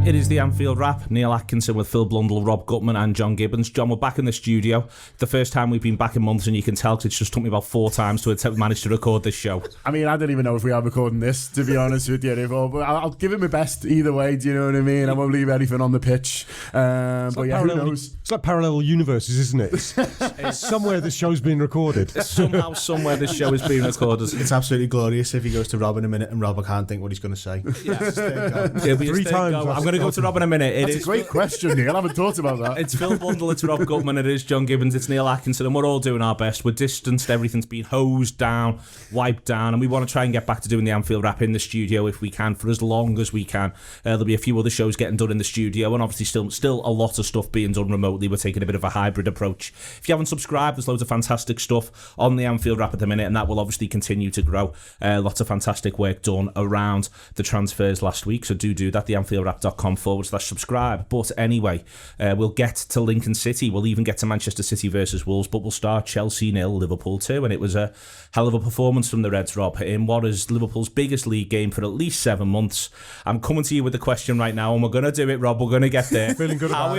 It is the Anfield Wrap. Neil Atkinson with Phil Blundell, Rob Gutmann and John Gibbons. John, we're back in the studio. The first time we've been back in months, and you can tell because it just took me about 4 times to manage to record this show. I mean, I don't even know if we are recording this, to be honest with you. But I'll give it my best either way, do you know what I mean? I won't leave anything on the pitch. But yeah, who knows? It's like parallel universes, isn't it? It's somewhere this show's been recorded. Somehow, somewhere this show is being recorded. It's absolutely glorious if he goes to Rob in a minute and Rob can't think what he's going to say. Yes. It'll be 3 times. I'm going to go to Rob in a minute. That's a great question, Neil. I haven't thought about that. It's Phil Blundell, it's Rob Gutmann, it is John Gibbons, it's Neil Atkinson, and we're all doing our best. We're distanced, everything's been hosed down, wiped down, and we want to try and get back to doing the Anfield Wrap in the studio if we can, for as long as we can. There'll be a few other shows getting done in the studio, and obviously still a lot of stuff being done remotely. We're taking a bit of a hybrid approach. If you haven't subscribed, there's loads of fantastic stuff on the Anfield Wrap at the minute, and that will obviously continue to grow. Lots of fantastic work done around the transfers last week, so do that, theanfieldwrap.com/subscribe. But anyway, we'll get to Lincoln City, we'll even get to Manchester City versus Wolves, but we'll start Chelsea 0, Liverpool 2, and it was a hell of a performance from the Reds, Rob, in what is Liverpool's biggest league game for at least 7 months. I'm coming to you with the question right now, and we're going to do it, Rob, we're going to get there. Feeling good about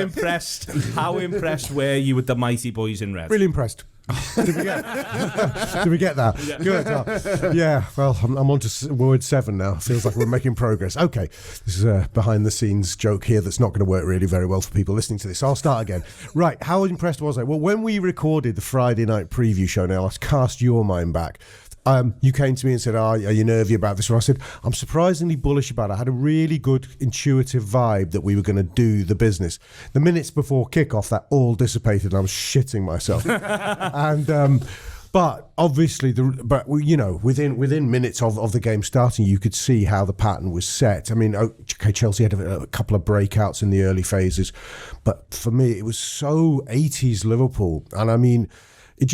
How impressed were you with the mighty boys in red? Really impressed. Did we get that? Yeah. Good. Yeah, well, I'm on to word 7 now. Feels like we're making progress. Okay, this is a behind-the-scenes joke here that's not going to work really very well for people listening to this. I'll start again. Right, how impressed was I? Well, when we recorded the Friday night preview show, now let's cast your mind back. You came to me and said, are you nervy about this? And I said, I'm surprisingly bullish about it. I had a really good intuitive vibe that we were going to do the business. The minutes before kickoff, that all dissipated and I was shitting myself. But obviously, within minutes of the game starting, you could see how the pattern was set. I mean, okay, Chelsea had a couple of breakouts in the early phases, but for me, it was so 80s Liverpool. And I mean, it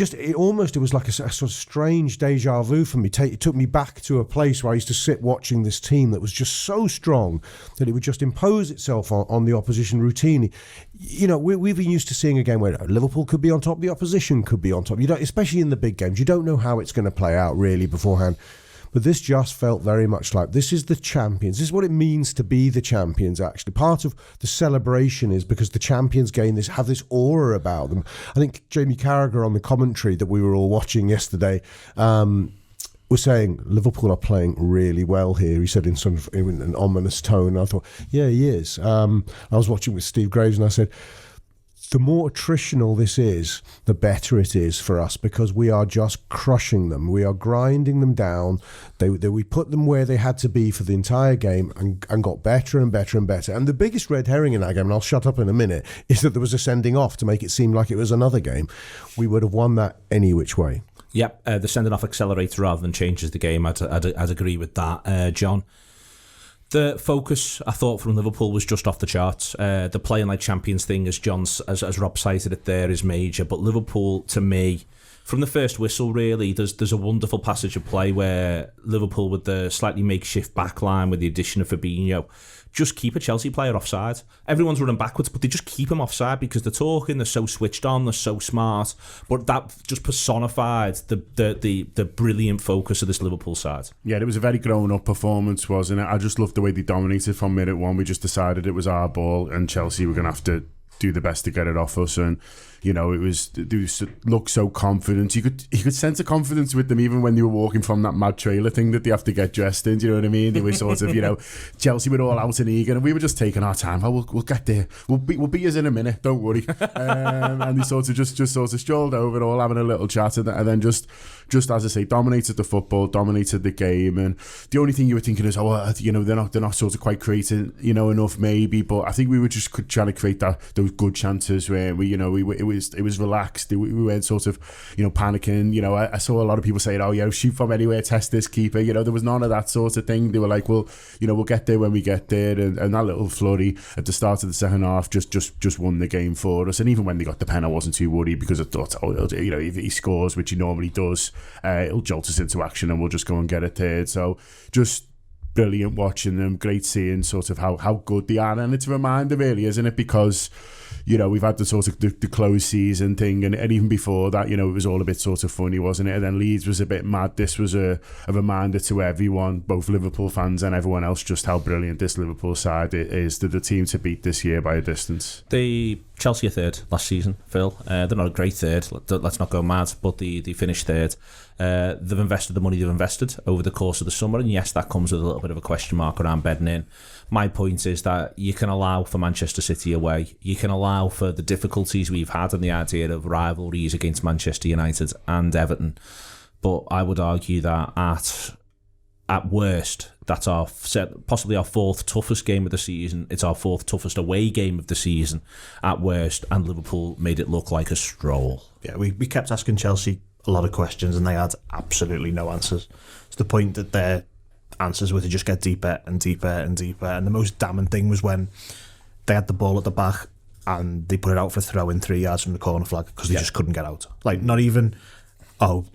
was like a sort of strange deja vu for me. It took me back to a place where I used to sit watching this team that was just so strong that it would just impose itself on the opposition routinely. You know, we've been used to seeing a game where Liverpool could be on top, the opposition could be on top. You don't, especially in the big games, you don't know how it's going to play out really beforehand. But this just felt very much like this is the champions. This is what it means to be the champions, actually. Part of the celebration is because the champions have this aura about them. I think Jamie Carragher on the commentary that we were all watching yesterday was saying, Liverpool are playing really well here. He said in an ominous tone. I thought, yeah, he is. I was watching with Steve Graves and I said, the more attritional this is, the better it is for us because we are just crushing them. We are grinding them down. We put them where they had to be for the entire game and got better and better and better. And the biggest red herring in that game, and I'll shut up in a minute, is that there was a sending off to make it seem like it was another game. We would have won that any which way. Yep, the sending off accelerates rather than changes the game. I'd agree with that, John. The focus, I thought, from Liverpool was just off the charts. The playing like champions thing, as Rob cited it there, is major. But Liverpool, to me, from the first whistle, really, there's a wonderful passage of play where Liverpool, with the slightly makeshift back line, with the addition of Fabinho, just keep a Chelsea player offside. Everyone's running backwards, but they just keep him offside because they're talking, they're so switched on, they're so smart. But that just personified the brilliant focus of this Liverpool side. Yeah, it was a very grown-up performance, wasn't it? I just loved the way they dominated from minute one. We just decided it was our ball and Chelsea were going to have to do the best to get it off us. And you know, they looked so confident. You could sense a confidence with them even when they were walking from that mad trailer thing that they have to get dressed in. Do you know what I mean? They were sort of, you know, Chelsea were all out and eager, and we were just taking our time. Oh, we'll get there. We'll be us in a minute. Don't worry. And they sort of just sort of strolled over, all having a little chat, and then just as I say, dominated the football, dominated the game. And the only thing you were thinking is, you know, they're not sort of quite creating, you know, enough maybe. But I think we were just trying to create those good chances where we, you know, it was relaxed. We weren't sort of, you know, panicking. You know, I saw a lot of people saying, oh, yeah, shoot from anywhere, test this keeper. You know, there was none of that sort of thing. They were like, well, you know, we'll get there when we get there. And that little flurry at the start of the second half just won the game for us. And even when they got the pen, I wasn't too worried because I thought, you know, if he scores, which he normally does, it'll jolt us into action and we'll just go and get it there. So just brilliant watching them. Great seeing sort of how good they are, and it's a reminder, really, isn't it? Because we've had the sort of the closed season thing, and even before that, it was all a bit sort of funny, wasn't it? And then Leeds was a bit mad. This was a reminder to everyone, both Liverpool fans and everyone else, just how brilliant this Liverpool side is. They're the team to beat this year by a distance. Chelsea are third last season, Phil. They're not a great third, let's not go mad, but they finished third. They've invested the money they've invested over the course of the summer, and yes, that comes with a little bit of a question mark around bedding in. My point is that you can allow for Manchester City away, you can allow for the difficulties we've had and the idea of rivalries against Manchester United and Everton, but I would argue that at worst, that's possibly our fourth toughest game of the season. It's our fourth toughest away game of the season at worst, and Liverpool made it look like a stroll. Yeah, we kept asking Chelsea a lot of questions and they had absolutely no answers. It's the point that their answers were to just get deeper and deeper and deeper, and the most damning thing was when they had the ball at the back and they put it out for a throw in 3 yards from the corner flag because they just couldn't get out. Like, not even...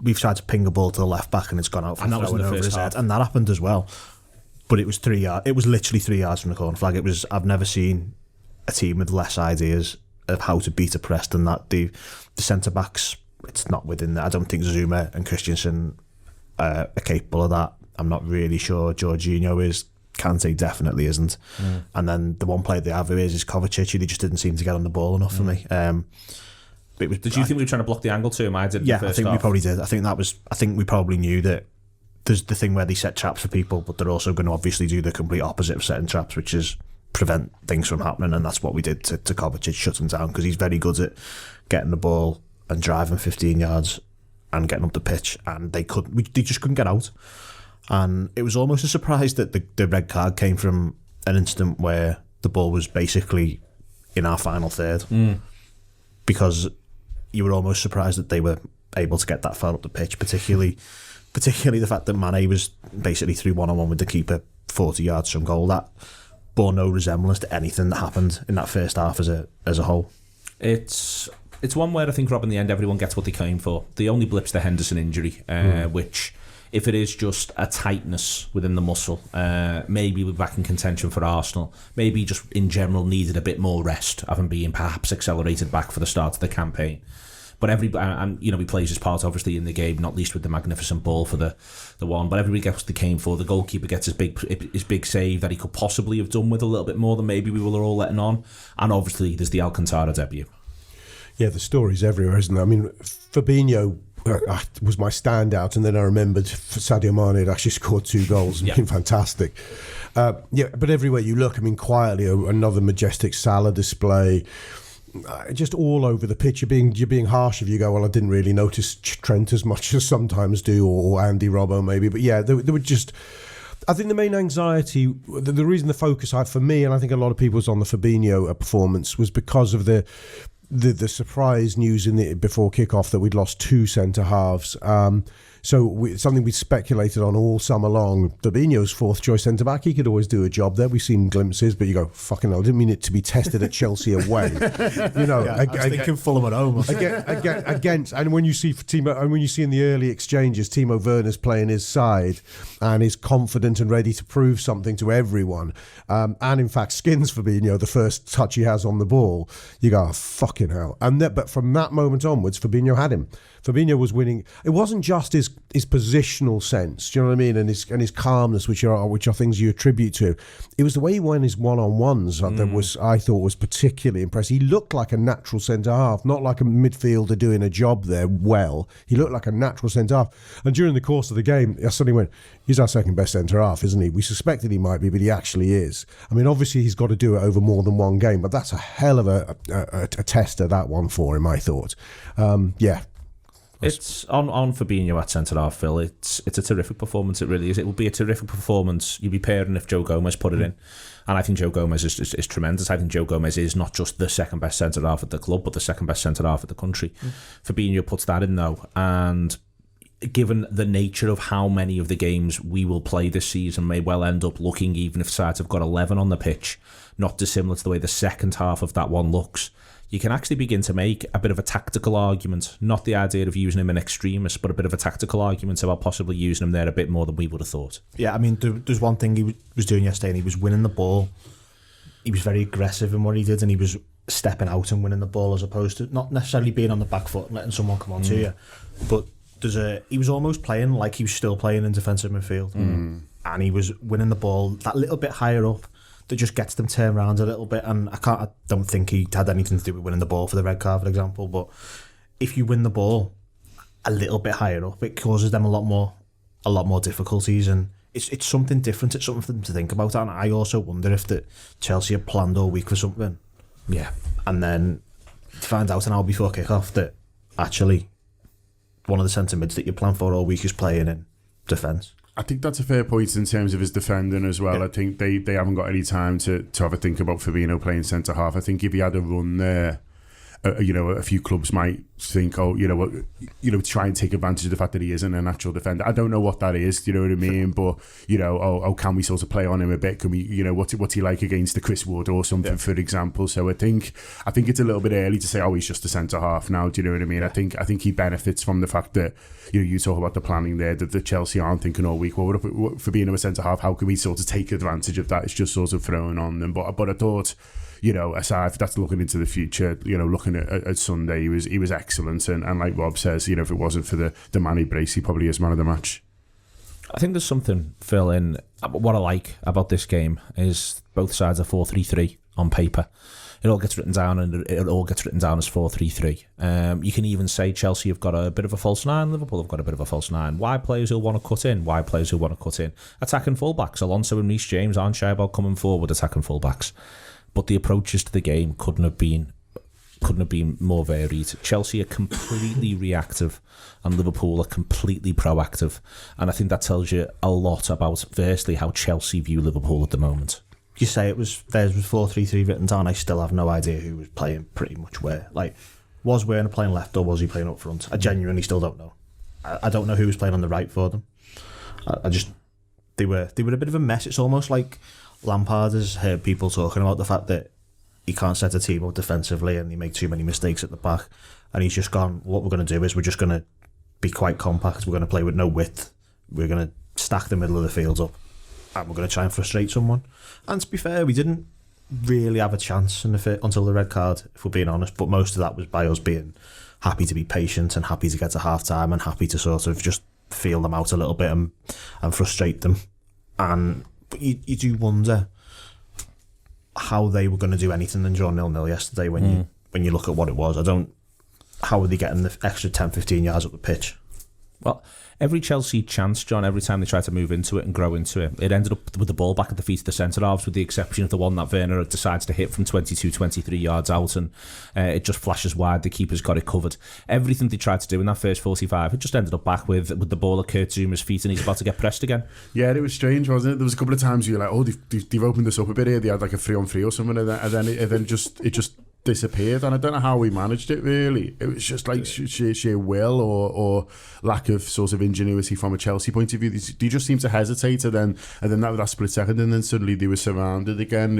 we've tried to ping a ball to the left back and it's gone out for throwing over his head, and that happened as well. But it was 3 yards. It was literally 3 yards from the corner flag. I've never seen a team with less ideas of how to beat a press than that. The centre backs, it's not within that. I don't think Zuma and Christensen are capable of that. I'm not really sure Jorginho is. Kante definitely isn't. And then the one player they have who is Kovacic, who they just didn't seem to get on the ball enough for me. Did you think we were trying to block the angle to him? I did. Yeah, I think we probably did. I think we probably knew that there's the thing where they set traps for people, but they're also going to obviously do the complete opposite of setting traps, which is prevent things from happening, and that's what we did to Kovacic, shut him down, because he's very good at getting the ball and driving 15 yards and getting up the pitch, and they just couldn't get out. And it was almost a surprise that the red card came from an incident where the ball was basically in our final third, because you were almost surprised that they were able to get that far up the pitch, particularly the fact that Mane was basically through one-on-one with the keeper 40 yards from goal. That bore no resemblance to anything that happened in that first half as a whole. It's one where I think, Rob, in the end everyone gets what they came for. The only blip's the Henderson injury, which, if it is just a tightness within the muscle, maybe we're back in contention for Arsenal. Maybe just in general needed a bit more rest, having been perhaps accelerated back for the start of the campaign. But he plays his part obviously in the game, not least with the magnificent ball for the one. But everybody gets what they came for. The goalkeeper gets his big save that he could possibly have done with a little bit more than maybe we were all letting on. And obviously there's the Alcantara debut. Yeah, the story's everywhere, isn't it? I mean, Fabinho was my standout, and then I remembered Sadio Mane had actually scored 2 goals and been fantastic. But everywhere you look, I mean, quietly another majestic Salah display. Just all over the pitch. You're being harsh if you go, well, I didn't really notice Trent as much as sometimes do, or Andy Robbo maybe. But yeah, there were just... I think the main anxiety, the reason the focus for me, and I think a lot of people was on the Fabinho performance, was because of the surprise news before kickoff that we'd lost 2 centre halves. Something we speculated on all summer long. Fabinho's 4th choice centre back. He could always do a job there. We've seen glimpses, but you go, fucking hell, I didn't mean it to be tested at Chelsea away. I was thinking Fulham at home. Against, and when you see Timo, and when you see in the early exchanges, Timo Werner's playing his side and is confident and ready to prove something to everyone, and in fact skins Fabinho the first touch he has on the ball. You go, oh, fucking hell. But from that moment onwards, Fabinho had him. Fabinho was winning. It wasn't just his positional sense, do you know what I mean, and his calmness, which are things you attribute to him. It was the way he won his one-on-ones that I thought was particularly impressive. He looked like a natural centre half, not like a midfielder doing a job there well. He looked like a natural centre half. And during the course of the game, I suddenly went, he's our second best centre half, isn't he? We suspected he might be, but he actually is. I mean, obviously he's got to do it over more than one game, but that's a hell of a tester, that one, for him, I thought. It's on Fabinho at centre half, Phil. It's a terrific performance. It really is. It will be a terrific performance. You'd be pairing if Joe Gomez put it in, and I think Joe Gomez is tremendous. I think Joe Gomez is not just the second best centre half at the club, but the second best centre half at the country. Fabinho puts that in though, and given the nature of how many of the games we will play this season, may well end up looking, even if sides have got 11 on the pitch, not dissimilar to the way the second half of that one looks. you can actually begin to make a bit of a tactical argument, not the idea of using him in extremis, but a bit of a tactical argument about possibly using him there a bit more than we would have thought. Yeah, I mean, there's one thing he was doing yesterday, and he was winning the ball. He was very aggressive in what he did, and he was stepping out and winning the ball as opposed to not necessarily being on the back foot and letting someone come on to you. But he was almost playing like he was still playing in defensive midfield, and he was winning the ball that little bit higher up that just gets them turned around a little bit. And I don't think he had anything to do with winning the ball for the red card, for example. But if you win the ball a little bit higher up, it causes them a lot more difficulties, and it's something different. It's something for them to think about. And I also wonder if that Chelsea had planned all week for something. Yeah. And then find out an hour before kick-off that actually one of the centre mids that you plan for all week is playing in defence. I think that's a fair point in terms of his defending as well. Yeah. I think they haven't got any time to have a think about Fabinho playing centre half. I think if he had a run there, a few clubs might think, try and take advantage of the fact that he isn't a natural defender. I don't know what that is, do you know what I mean? But, can we sort of play on him a bit? Can we, what's he like against the Chris Wood or something, for example? So I think it's a little bit early to say, he's just a centre half now, do you know what I mean? I think he benefits from the fact that, you talk about the planning there, that the Chelsea aren't thinking all week, well, for being a centre half, how can we sort of take advantage of that? It's just sort of thrown on them. But I thought, aside, that's looking into the future, looking at Sunday, he was excellent. And like Rob says, if it wasn't for the Manny brace, he probably is man of the match. I think there's something, Phil, in what I like about this game is both sides are 4-3-3 on paper. It all gets written down, and it all gets written down as 4-3-3. You can even say Chelsea have got a bit of a false nine, Liverpool have got a bit of a false nine. Wide players who'll want to cut in, attacking fullbacks. Alonso and Reece James aren't shy about coming forward, attacking fullbacks. But the approaches to the game couldn't have been more varied. Chelsea are completely reactive and Liverpool are completely proactive. And I think that tells you a lot about, firstly, how Chelsea view Liverpool at the moment. You say theirs was 4-3-3 written down. I still have no idea who was playing pretty much where. Like, was Werner playing left or was he playing up front? I genuinely still don't know. I don't know who was playing on the right for them. They were a bit of a mess. It's almost like Lampard has heard people talking about the fact that he can't set a team up defensively and he make too many mistakes at the back, and he's just gone, what we're going to do is we're just going to be quite compact, we're going to play with no width, we're going to stack the middle of the field up, and we're going to try and frustrate someone. And to be fair, we didn't really have a chance until the red card, if we're being honest, but most of that was by us being happy to be patient and happy to get to half time and happy to sort of just feel them out a little bit and frustrate them. But you do wonder how they were going to do anything than draw 0-0 yesterday when you look at what it was. How were they getting the extra 10-15 yards up the pitch? Well, every Chelsea chance, John, every time they tried to move into it and grow into it, it ended up with the ball back at the feet of the centre-halves, with the exception of the one that Werner decides to hit from 22-23 yards out, and it just flashes wide. The keeper's got it covered. Everything they tried to do in that first 45, it just ended up back with the ball at Kurt Zouma's feet, and he's about to get pressed again. Yeah, it was strange, wasn't it? There was a couple of times where you're like, they've opened this up a bit here. They had like a 3-on-3 or something, and then it just disappeared, and I don't know how we managed it really. It was just like sheer will or lack of sort of ingenuity from a Chelsea point of view. They just seemed to hesitate, and then that split second, and then suddenly they were surrounded again.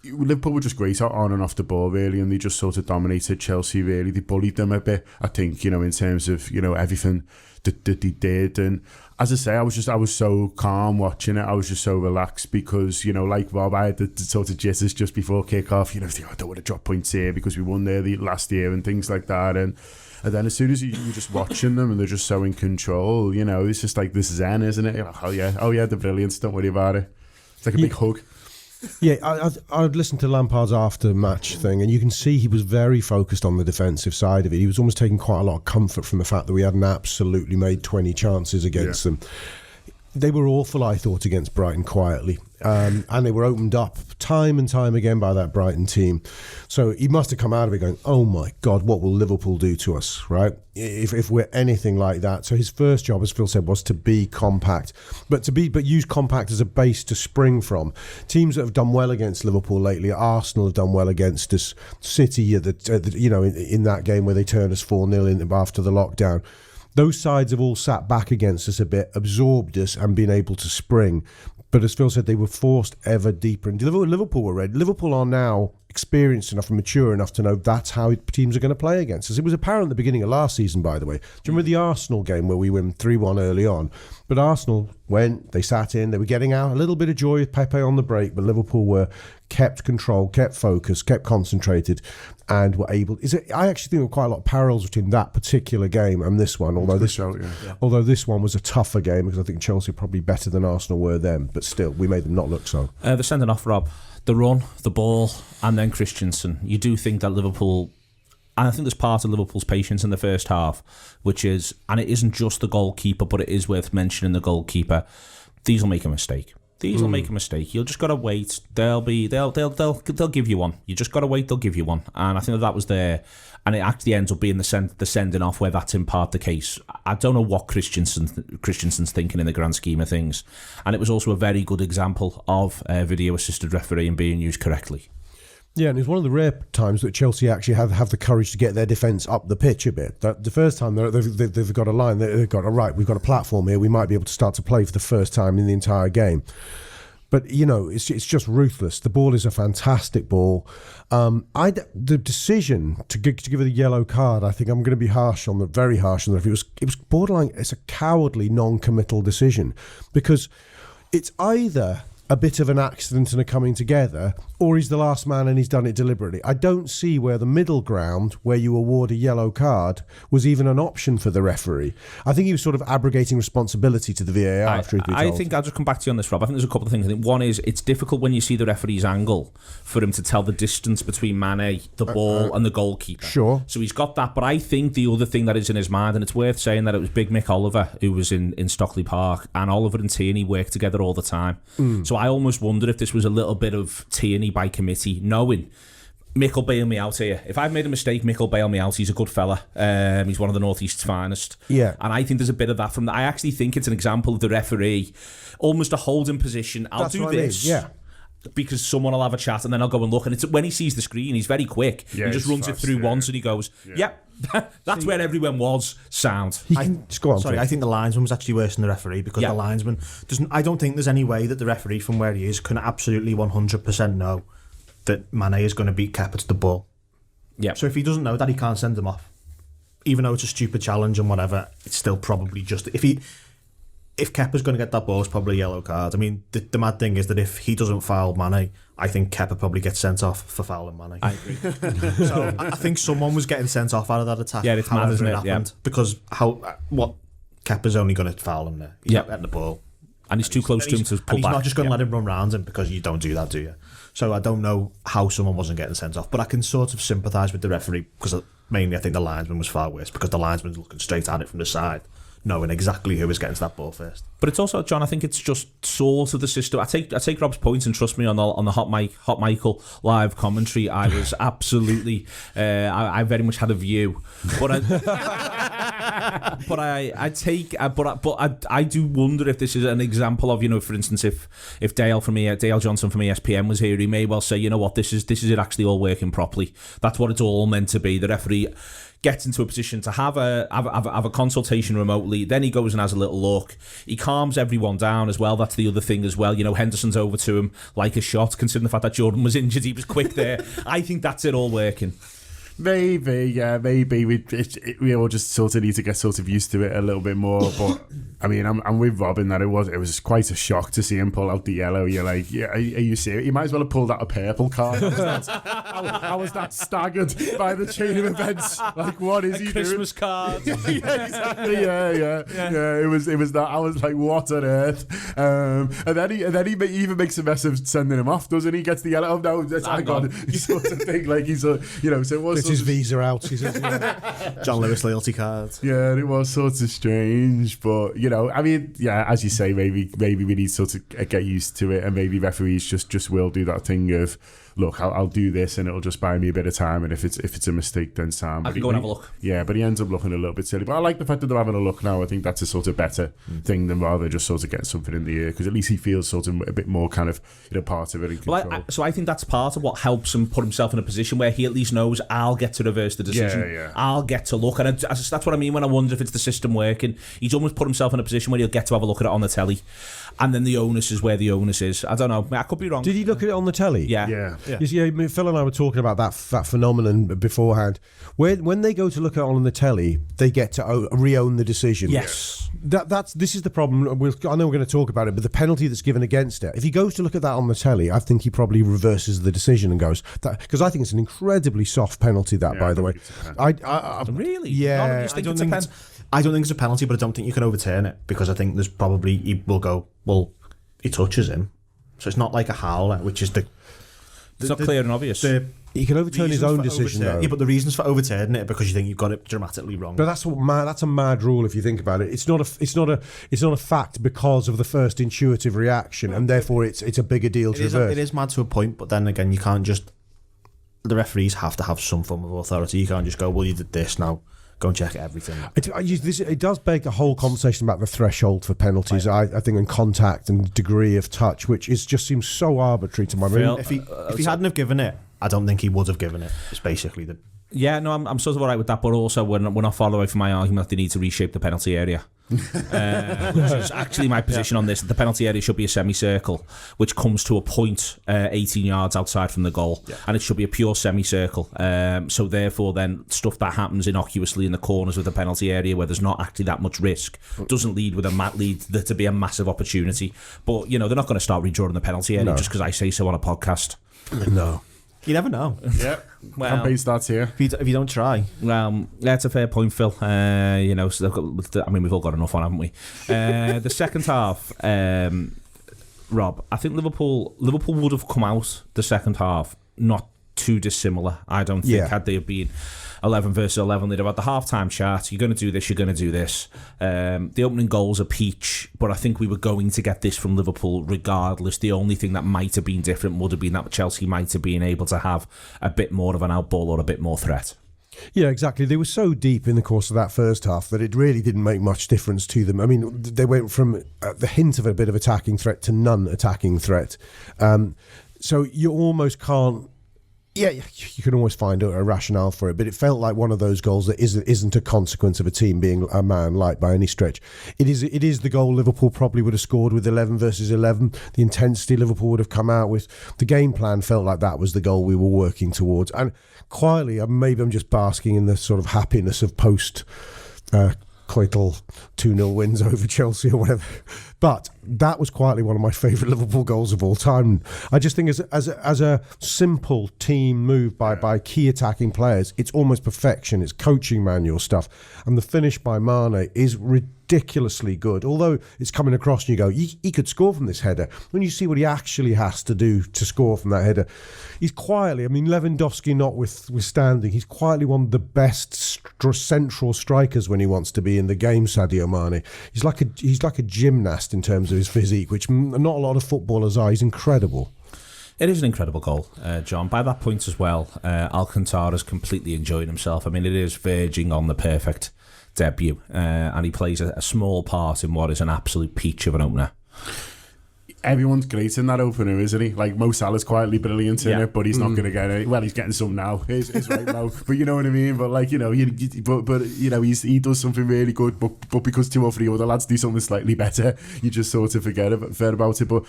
Liverpool were just great on and off the ball really, and they just sort of dominated Chelsea really. They bullied them a bit, I think, in terms of everything that they did. And as I say, I was so calm watching it. I was just so relaxed because, like Rob, I had the sort of jitters just before kick-off. I don't want to drop points here because we won there the last year and things like that. And then as soon as you're just watching them and they're just so in control, it's just like this zen, isn't it? You're like, oh yeah, they're brilliant. Don't worry about it. It's like a big hug. Yeah, I'd listened to Lampard's after-match thing, and you can see he was very focused on the defensive side of it. He was almost taking quite a lot of comfort from the fact that we hadn't absolutely made 20 chances against them. They were awful, I thought, against Brighton quietly. And they were opened up time and time again by that Brighton team. So he must have come out of it going, oh my God, what will Liverpool do to us, right? If we're anything like that. So his first job, as Phil said, was to be compact, but use compact as a base to spring from. Teams that have done well against Liverpool lately, Arsenal have done well against us, City, in that game where they turned us 4-0 after the lockdown. Those sides have all sat back against us a bit, absorbed us and been able to spring. But as Phil said, they were forced ever deeper. And Liverpool were ready. Liverpool are now experienced enough and mature enough to know that's how teams are going to play against us. It was apparent at the beginning of last season, by the way. Do you remember the Arsenal game where we win 3-1 early on? But Arsenal they sat in, they were getting out a little bit of joy with Pepe on the break, but Liverpool were kept control, kept focused, kept concentrated, and were able. I actually think there were quite a lot of parallels between that particular game and this one. Although this one was a tougher game because I think Chelsea were probably better than Arsenal were then, but still we made them not look so. They're sending off, Rob. The run, the ball, and then Christensen. You do think that Liverpool, and I think there's part of Liverpool's patience in the first half, which is, and it isn't just the goalkeeper, but it is worth mentioning the goalkeeper. These will make a mistake. You'll just gotta wait. They'll give you one. You just gotta wait. They'll give you one. And I think that was there, and it actually ends up being the sending off where that's in part the case. I don't know what Christensen's thinking in the grand scheme of things, and it was also a very good example of video assisted refereeing being used correctly. Yeah, and it's one of the rare times that Chelsea actually have the courage to get their defence up the pitch a bit. The first time they've got a line, they've got, we've got a platform here, we might be able to start to play for the first time in the entire game. But, it's just ruthless. The ball is a fantastic ball. The decision to give it a yellow card, I think I'm going to be very harsh on the referee. It was borderline, it's a cowardly, non-committal decision because it's either a bit of an accident and a coming together, or he's the last man and he's done it deliberately. I don't see where the middle ground, where you award a yellow card, was even an option for the referee. I think he was sort of abrogating responsibility to the VAR. I think I'll just come back to you on this, Rob. I think there's a couple of things. I think one is it's difficult when you see the referee's angle for him to tell the distance between Mane, the ball, and the goalkeeper. Sure. So he's got that, but I think the other thing that is in his mind, and it's worth saying that it was Big Mick Oliver who was in Stockley Park, and Oliver and Tierney work together all the time. So I almost wonder if this was a little bit of Tierney by committee, knowing Mick will bail me out here. If I've made a mistake, Mick will bail me out. He's a good fella. He's one of the North East's finest. Yeah. And I think there's a bit of that from that. I actually think it's an example of the referee, almost a holding position. I'll do this. Yeah. Because someone will have a chat and then I'll go and look. And it's when he sees the screen, he's very quick. Yeah, he just runs it through once and he goes, yep, that's where everyone was. Sound. Just go on. Sorry, I think the linesman was actually worse than the referee because the linesman doesn't. I don't think there's any way that the referee from where he is can absolutely 100% know that Mane is going to beat Kepa to the ball. Yeah. So if he doesn't know that, he can't send him off. Even though it's a stupid challenge and whatever, it's still probably just if Kepa's going to get that ball, it's probably a yellow card. I mean, the mad thing is that if he doesn't foul Mane, I think Kepa probably gets sent off for fouling Mane. I agree. So I think someone was getting sent off out of that attack. Yeah, it's mad, isn't it? Happened. Yeah. Because Kepa's only going to foul him there. He's not getting the ball. And he's too close to him to pull back. He's not just going to let him run round him because you don't do that, do you? So I don't know how someone wasn't getting sent off, but I can sort of sympathise with the referee because mainly I think the linesman was far worse because the linesman's looking straight at it from the side, knowing exactly who was getting to that ball first. But it's also, John, I think it's just sort of the system. I take Rob's point, and trust me, on the Hot Michael live commentary, I was absolutely, I very much had a view, but I do wonder if this is an example of, for instance, if Dale Johnson from ESPN was here, he may well say, you know what, this is it actually all working properly. That's what it's all meant to be. The referee gets into a position to have a consultation remotely, then he goes and has a little look. He calms everyone down as well. That's the other thing as well. Henderson's over to him like a shot, considering the fact that Jordan was injured. He was quick there. I think that's it all working. Maybe we all just sort of need to get sort of used to it a little bit more. But I mean, I'm with Rob in that it was quite a shock to see him pull out the yellow. You're like, yeah, are you serious? You might as well have pulled out a purple card. I was that staggered by the chain of events. Like, what is he doing? Christmas card. Yeah, exactly. Yeah. It was that. I was like, what on earth? And then he even makes a mess of sending him off, doesn't he? Gets the yellow. Oh no, that's hang on. Sort of thing. Like he's so it was. Gets his visa out. John Lewis loyalty card. Yeah, and it was sort of strange, but I mean, yeah, as you say, maybe we need to sort of get used to it, and maybe referees just will do that thing of, look, I'll do this and it'll just buy me a bit of time, and if it's a mistake, then Sam. I can go and have a look. Yeah, but he ends up looking a little bit silly. But I like the fact that they're having a look now. I think that's a sort of better thing than rather just sort of getting something in the ear, because at least he feels sort of a bit more kind of part of it in control. Well, so I think that's part of what helps him put himself in a position where he at least knows, I'll get to reverse the decision. Yeah. I'll get to look, and that's what I mean when I wonder if it's the system working. He's almost put himself in a position where he'll get to have a look at it on the telly. and then the onus is where the onus is. I don't know. I could be wrong. Did he look at it on the telly? Yeah. You see, I mean, Phil and I were talking about that phenomenon beforehand. When they go to look at it on the telly, they get to re-own the decision. Yes. This is the problem. I know we're going to talk about it, but the penalty that's given against it. If he goes to look at that on the telly, I think he probably reverses the decision and goes because I think it's an incredibly soft penalty. That, by the way, Really? Yeah, I don't think it's a penalty, but I don't think you can overturn it because I think there's probably he will go, well, he touches him, so it's not like a howler, which is it's not clear and obvious. He can overturn his own decision, though. Yeah, but the reasons for overturning it are because you think you've got it dramatically wrong. But that's a mad rule if you think about it. It's not a fact because of the first intuitive reaction, and therefore it's a bigger deal to reverse. It is mad to a point, but then again, you can't just. The referees have to have some form of authority. You can't just go, well, you did this, now go and check everything. It does beg a whole conversation about the threshold for penalties, I think, and contact and degree of touch, which just seems so arbitrary to my mind. If he hadn't have given it, I don't think he would have given it. It's basically the... Yeah, no, I'm sort of all right with that, but also we're not far away from my argument that they need to reshape the penalty area. Which is actually my position on this. The penalty area should be a semicircle, which comes to a point 18 yards outside from the goal, and it should be a pure semicircle. So therefore, then stuff that happens innocuously in the corners of the penalty area, where there's not actually that much risk, doesn't lead there to be a massive opportunity. But they're not going to start redrawing the penalty area just because I say so on a podcast. No. You never know. Yeah, campaign starts here. If you don't try. Well, that's a fair point, Phil. We've all got enough on, haven't we? The second half, Rob, I think Liverpool would have come out the second half not too dissimilar. I don't think had they been 11 versus 11, they'd have had the half-time chat. You're going to do this, you're going to do this. The opening goal's a peach, but I think we were going to get this from Liverpool regardless. The only thing that might have been different would have been that Chelsea might have been able to have a bit more of an outball or a bit more threat. Yeah, exactly. They were so deep in the course of that first half that it really didn't make much difference to them. I mean, they went from the hint of a bit of attacking threat to none attacking threat. So you almost can't... Yeah, you can always find a rationale for it, but it felt like one of those goals that isn't a consequence of a team being a man light by any stretch. It is the goal Liverpool probably would have scored with 11 versus 11. The intensity Liverpool would have come out with. The game plan felt like that was the goal we were working towards. And quietly, maybe I'm just basking in the sort of happiness of post coital 2-0 wins over Chelsea or whatever. But that was quietly one of my favourite Liverpool goals of all time. I just think as a simple team move by key attacking players, it's almost perfection. It's coaching manual stuff. And the finish by Mane is ridiculously good. Although it's coming across and you go, he could score from this header. When you see what he actually has to do to score from that header, he's quietly, I mean, Lewandowski notwithstanding, he's quietly one of the best central strikers when he wants to be in the game, Sadio Mane. He's like a gymnast in terms of his physique, which not a lot of footballers are. He's incredible. It is an incredible goal, John. By that point as well, Alcantara's completely enjoying himself. I mean, it is verging on the perfect debut, and he plays a small part in what is an absolute peach of an opener. Everyone's great in that opener, isn't he? Like, Mo Salah's quietly brilliant in it, but he's not going to get it. Well, he's getting some now. He's right now. But you know what I mean? But like, he does something really good, but because 2 or 3 other lads do something slightly better, you just sort of forget about it. But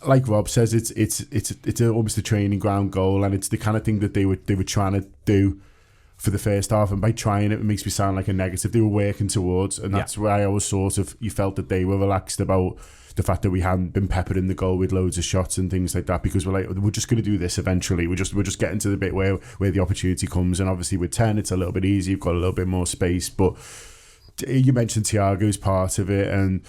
like Rob says, it's almost a training ground goal, and it's the kind of thing that they were trying to do for the first half, and by trying it makes me sound like a negative. They were working towards, and that's why I was you felt that they were relaxed about the fact that we hadn't been peppered in the goal with loads of shots and things like that, because we're just going to do this eventually. We're just getting to the bit where the opportunity comes, and obviously with 10 it's a little bit easier. You've got a little bit more space. But you mentioned Thiago's part of it, and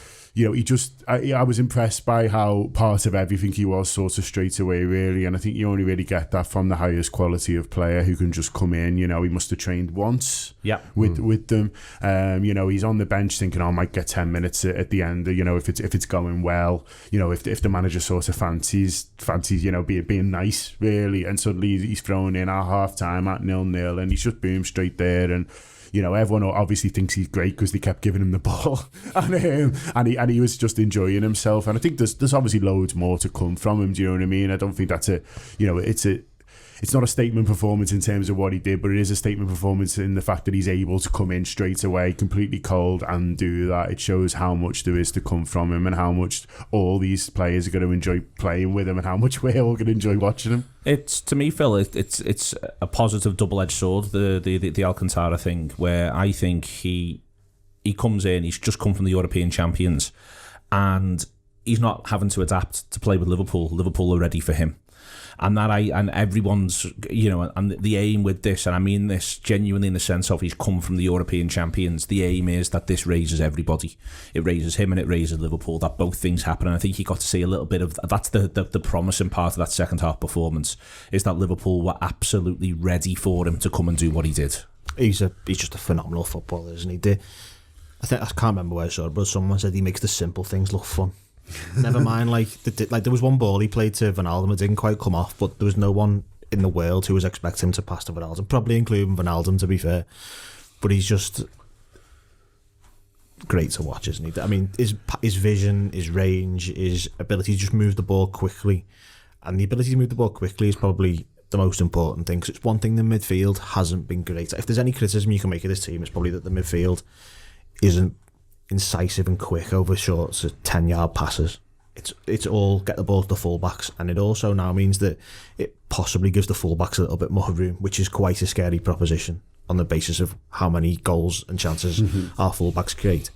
I was impressed by how part of everything he was sort of straight away, really. And I think you only really get that from the highest quality of player who can just come in. He must have trained once with them. He's on the bench thinking, I might get 10 minutes at the end, if it's going well, if the manager sort of fancies being nice, really. And suddenly he's thrown in at half time at 0-0, and he's just boom straight there. And everyone obviously thinks he's great because they kept giving him the ball, and he was just enjoying himself. And I think there's obviously loads more to come from him. Do you know what I mean? I don't think that's it's not a statement performance in terms of what he did, but it is a statement performance in the fact that he's able to come in straight away, completely cold, and do that. It shows how much there is to come from him and how much all these players are going to enjoy playing with him and how much we're all going to enjoy watching him. It's, to me, Phil, it's a positive double-edged sword, the Alcantara thing, where I think he comes in, he's just come from the European champions, and he's not having to adapt to play with Liverpool. Liverpool are ready for him. And everyone's, and the aim with this, and I mean this genuinely in the sense of he's come from the European champions, the aim is that this raises everybody. It raises him and it raises Liverpool, that both things happen. And I think he got to see a little bit of, that's the promising part of that second half performance, is that Liverpool were absolutely ready for him to come and do what he did. He's just a phenomenal footballer, isn't he? I can't remember where I saw it, but someone said he makes the simple things look fun. Never mind, like there was one ball he played to Wijnaldum, it didn't quite come off, but there was no one in the world who was expecting him to pass to Wijnaldum, probably including Wijnaldum, to be fair. But he's just great to watch, isn't he? I mean, his vision, his range, his ability to just move the ball quickly, and the ability to move the ball quickly is probably the most important thing, because it's one thing the midfield hasn't been great. If there's any criticism you can make of this team, it's probably that the midfield isn't incisive and quick over short 10-yard passes. It's all get the ball to the fullbacks, and it also now means that it possibly gives the fullbacks a little bit more room, which is quite a scary proposition on the basis of how many goals and chances our fullbacks create.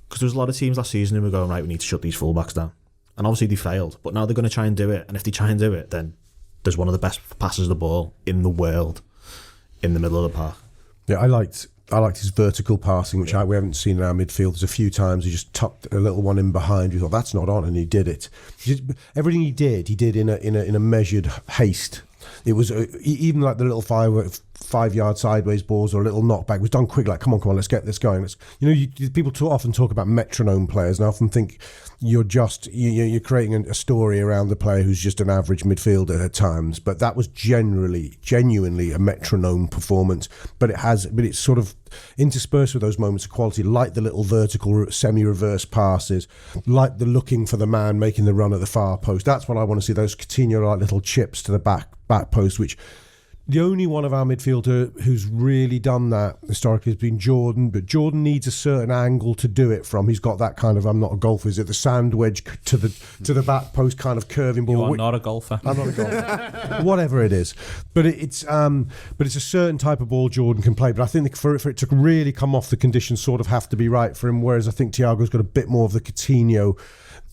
Because there was a lot of teams last season who were going, right, we need to shut these fullbacks down, and obviously they failed, but now they're going to try and do it, and if they try and do it, then there's one of the best passers of the ball in the world in the middle of the park. Yeah, I liked his vertical passing, which we haven't seen in our midfield. There's a few times he just tucked a little one in behind. You thought, that's not on, and he did it. Everything he did in a measured haste. It was even like the little 5-yard sideways balls or a little knockback was done quick. Like, come on, let's get this going. People often talk about metronome players, and I often think you're creating a story around the player who's just an average midfielder at times. But that was genuinely a metronome performance. But it's sort of interspersed with those moments of quality, like the little vertical semi-reverse passes, like the looking for the man making the run at the far post. That's what I want to see. Those Coutinho-like little chips to the back post, which the only one of our midfielder who's really done that historically has been Jordan, but Jordan needs a certain angle to do it from. He's got that kind of, I'm not a golfer, is it the sand wedge to the back post kind of curving ball? You are not a golfer. I'm not a golfer. Whatever it is. But it's a certain type of ball Jordan can play, but I think for it to really come off, the conditions sort of have to be right for him, whereas I think Thiago's got a bit more of the Coutinho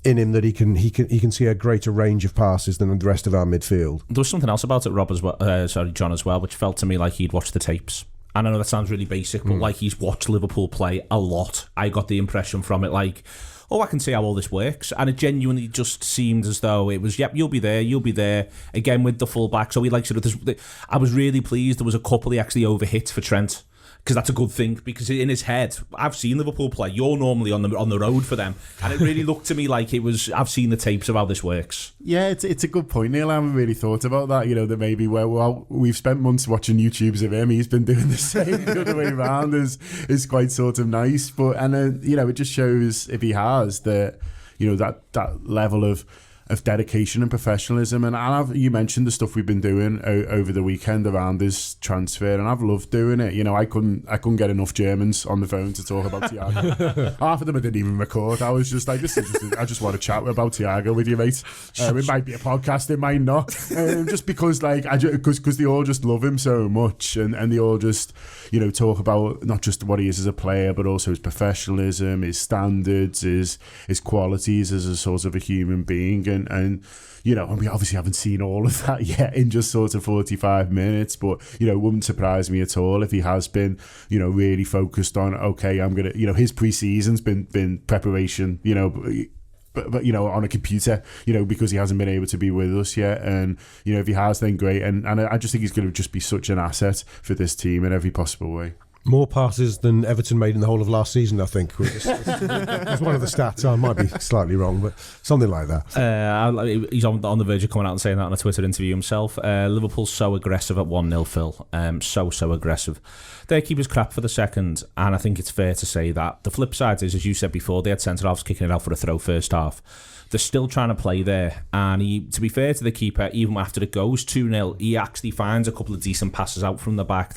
in him, that he can see a greater range of passes than the rest of our midfield. There was something else about it, John, as well, which felt to me like he'd watched the tapes. And I know that sounds really basic, but like he's watched Liverpool play a lot. I got the impression from it like, I can see how all this works. And it genuinely just seemed as though it was, yep, you'll be there. Again, with the full-back. So he likes sort of this. I was really pleased there was a couple he actually overhit for Trent, because that's a good thing, because in his head, I've seen Liverpool play, you're normally on the road for them, and it really looked to me like it was, I've seen the tapes of how this works. Yeah, it's a good point, Neil. I haven't really thought about that, that maybe we've spent months watching YouTubes of him, he's been doing the same the other way around, is quite sort of nice, but it just shows, if he has, that that level of dedication and professionalism. And you mentioned the stuff we've been doing over the weekend around his transfer, and I've loved doing it. I couldn't get enough Germans on the phone to talk about Thiago. Half of them I didn't even record. I was just like, I just want to chat about Thiago with you, mate. It might be a podcast, it might not. Just because because they all just love him so much, and they all just talk about not just what he is as a player, but also his professionalism, his standards, his qualities as a sort of a human being. And we obviously haven't seen all of that yet in just sort of 45 minutes, but it wouldn't surprise me at all if he has been really focused on, okay, I'm gonna his pre-season's been preparation, but on a computer, because he hasn't been able to be with us yet. And if he has, then great. And I just think he's going to just be such an asset for this team in every possible way. More passes than Everton made in the whole of last season, I think. Was one of the stats. I might be slightly wrong, but something like that. He's on the verge of coming out and saying that on a Twitter interview himself. Liverpool's so aggressive at 1-0, Phil. So aggressive. Their keeper's crap for the second, and I think it's fair to say that. The flip side is, as you said before, they had centre-halves kicking it out for a throw first half. They're still trying to play there, and to be fair to the keeper, even after it goes 2-0, he actually finds a couple of decent passes out from the back.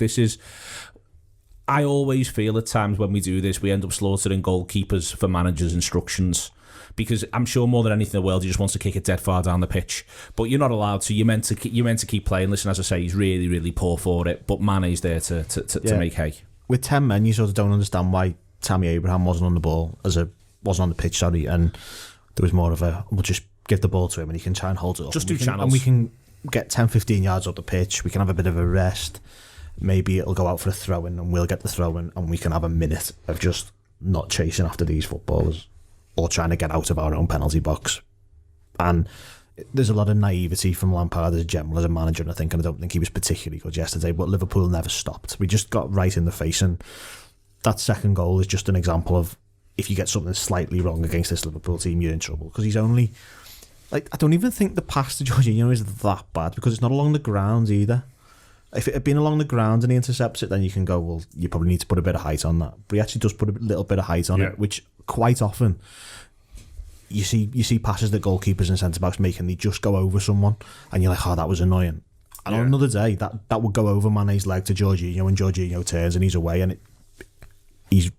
I always feel at times when we do this, we end up slaughtering goalkeepers for managers' instructions, because I'm sure more than anything in the world, he just wants to kick it dead far down the pitch. But you're not allowed to. You're meant to keep playing. Listen, as I say, he's really, really poor for it, but Mane's there to make hay. With 10 men, you sort of don't understand why Tammy Abraham wasn't on the pitch, and there was more of we'll just give the ball to him and he can try and hold it up. Just do channels. And we can get 10-15 yards up the pitch. We can have a bit of a rest. Maybe it'll go out for a throw-in and we'll get the throw-in and we can have a minute of just not chasing after these footballers or trying to get out of our own penalty box. And there's a lot of naivety from Lampard as a general, as a manager, and I don't think he was particularly good yesterday, but Liverpool never stopped. We just got right in the face, and that second goal is just an example of, if you get something slightly wrong against this Liverpool team, you're in trouble. Because he's only... I don't even think the pass to Jorginho is that bad, because it's not along the ground either. If it had been along the ground and he intercepts it, then you can go, well, you probably need to put a bit of height on that. But he actually does put a little bit of height on it, which quite often you see passes that goalkeepers and centre-backs make and they just go over someone and you're like, oh, that was annoying. And on another day, that would go over Mane's leg to Jorginho, and Jorginho turns and he's away, and it's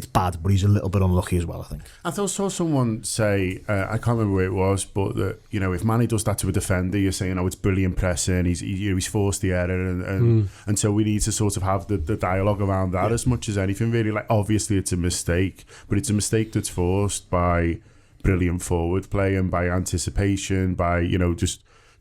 bad, but he's a little bit unlucky as well, I think. I saw someone say, I can't remember where it was, but that, if Mane does that to a defender, you're saying, it's brilliant pressing, he's forced the error, and so we need to sort of have the dialogue around that as much as anything, really. Like, obviously it's a mistake, but it's a mistake that's forced by brilliant forward play and by anticipation, by,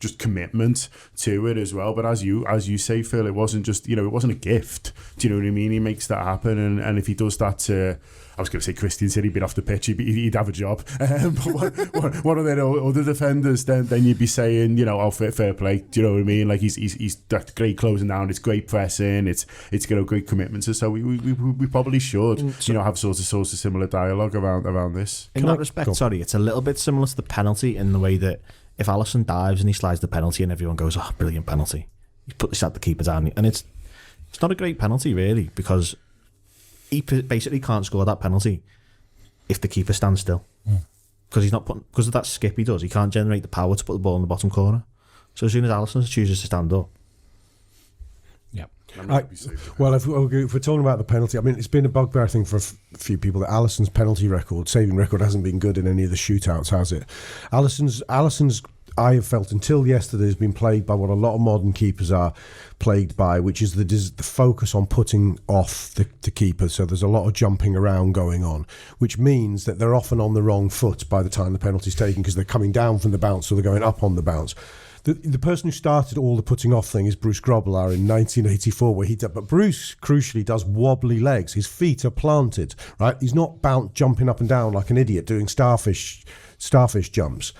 just commitment to it as well. But as you say, Phil, it wasn't just, it wasn't a gift. Do you know what I mean? He makes that happen, and if he does that to, I was going to say Christian said he'd been off the pitch, he'd have a job. But one of their other defenders, then you'd be saying, fair play. Do you know what I mean? Like he's that's great closing down, it's great pressing, it's great commitments. So we probably should, have sort of similar dialogue around this. In that respect, it's a little bit similar to the penalty in the way that if Alisson dives and he slides the penalty and everyone goes, oh, brilliant penalty, he's put the keeper down, and it's not a great penalty really, because he basically can't score that penalty if the keeper stands still, because because of that skip he does, he can't generate the power to put the ball in the bottom corner. So as soon as Alisson chooses to stand up, well, if we're talking about the penalty, I mean, it's been a bugbear thing for a few people that Alisson's saving record hasn't been good in any of the shootouts, has it? Alisson's, I have felt until yesterday, has been plagued by what a lot of modern keepers are plagued by, which is the focus on putting off the keeper. So there's a lot of jumping around going on, which means that they're often on the wrong foot by the time the penalty's taken, because they're coming down from the bounce, so they're going up on the bounce. The person who started all the putting off thing is Bruce Grobbelaar in 1984, where but Bruce crucially does wobbly legs. His feet are planted, right? He's not jumping up and down like an idiot doing starfish jumps.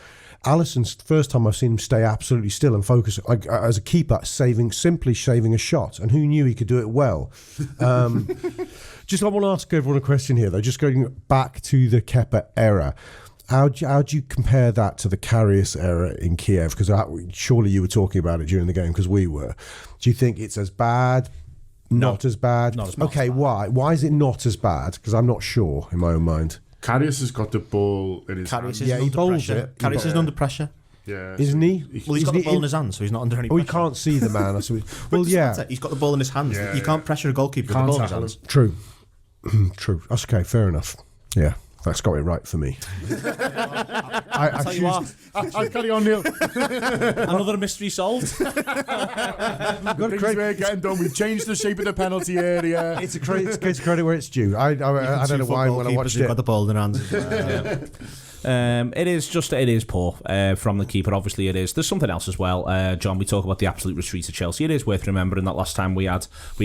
Alisson's first time I've seen him stay absolutely still and focus as a keeper, simply saving a shot, and who knew he could do it well. I want to ask everyone a question here, though. Just going back to the Kepa era. How do you compare that to the Karius era in Kiev? Because surely you were talking about it during the game, because we were. Do you think it's as bad? Not as bad? Not as bad. Okay, why? Why is it not as bad? Because I'm not sure in my own mind. Karius has got the ball in his hands. Yeah, he bowls it. Karius is under pressure. Yeah. Isn't he? Well, he's got the ball in his hands, so he's not under any pressure. Oh, he can't see the man. Well, yeah. He's got the ball in his hands. You can't pressure a goalkeeper with the ball in his hands. True. True. That's okay, fair enough. Yeah. That's got it right for me. I'll carry on, Neil. Another mystery solved. Things we're getting done. We've changed the shape of the penalty area. It's a credit where it's due. I don't know why when I watched it. Got the ball in their hands. It is poor from the keeper. Obviously, it is. There's something else as well, John. We talk about the absolute retreat of Chelsea. It is worth remembering that last time we